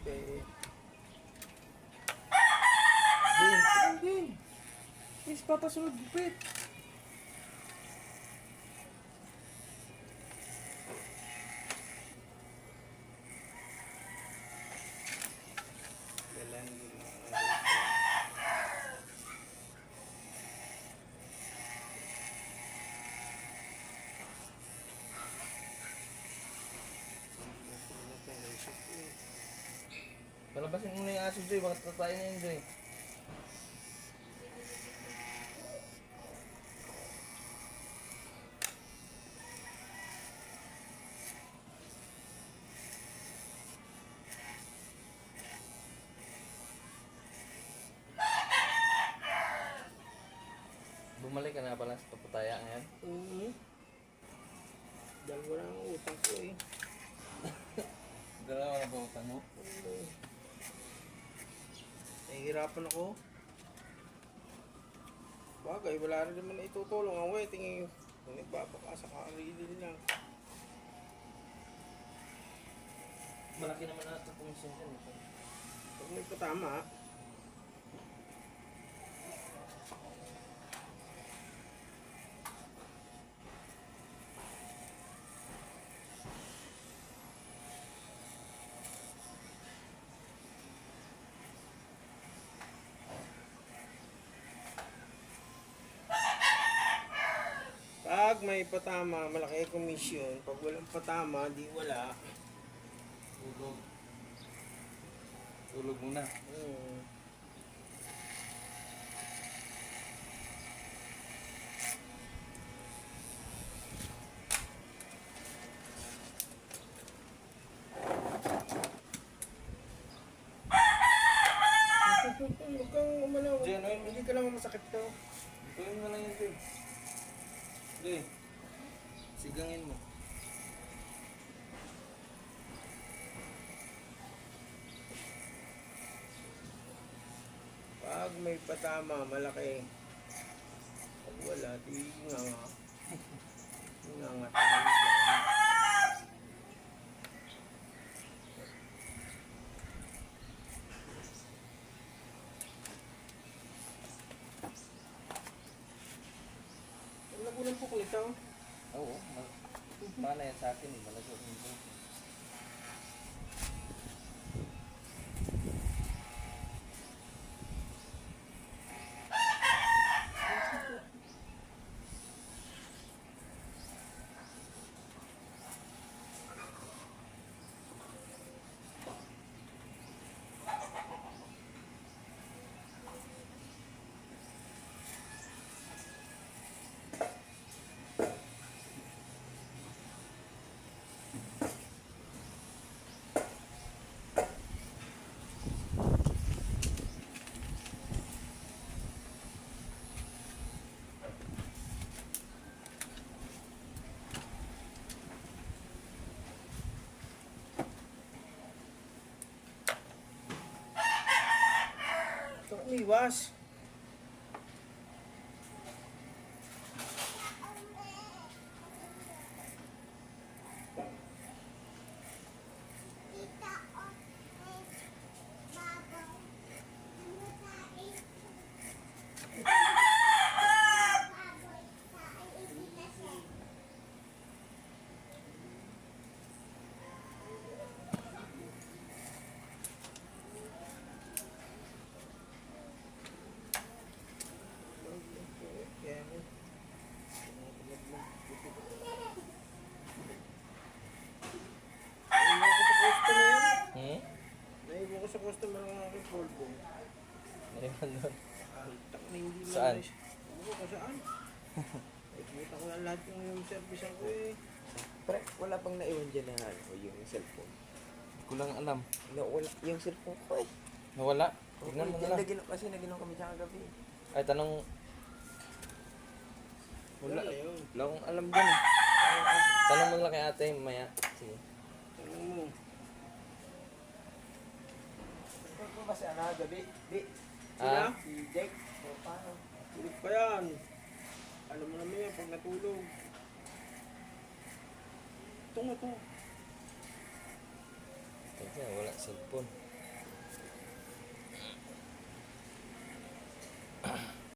Okay. Din. Is papasunod gupit. Dalan din. Palabasin mo na yung aso, Joy. Bakit tatayin na yun, Joy? Bumalik ka na pala sa papataya ngayon. Dalawa na ang utang ko eh. Dalawa na ba utang mo? Nahihirapan ako. Bagay, wala rin naman na itutulong ang waiting eh. Kung nagbabaka sa karilin lang. Malaki naman na ito komisyon dyan. Pag may patama, pag may patama, malaki ang komisyon. Pag walang patama, di wala. Tulog. Tulog muna. Huwag kang umalaw. Diyan, ayun. Hindi ka naman masakit to. Gawin mo lang yun, Joy. Joy. Sigangin mo. Pag may patama, malaki. Pag wala, di nga nga. Nga nga tayo dyan. Ang labo ng pukul ito. Oo. Mana yan sa akin eh. Malago rin ito. Ito umiwas. Naibo ko sa customer ng aking polvo. Naiman doon. Tak na hindi mo Saan? Ano ko saan? Kita ko na lahat yung service ko eh. Pre, wala pang naiwan dyan na ano, yung cellphone. Hindi ko lang alam. Wala, yung cellphone ko eh. Nawala. Tignan mo na lang. Kasi naginom kami dyan kagabi. Ay, tanong. Wala. Wala yun. Wala akong alam dyan eh. Tanong mo lang kay ate maya. Sige. Tanong mo. Cellphone ko kasi ano, gabi. Di. Ah? Si Jake. So, paano? Tulog pa yan. Alam mo naman yan pag natulog. Ito nga to. Kaya wala cellphone. Ah.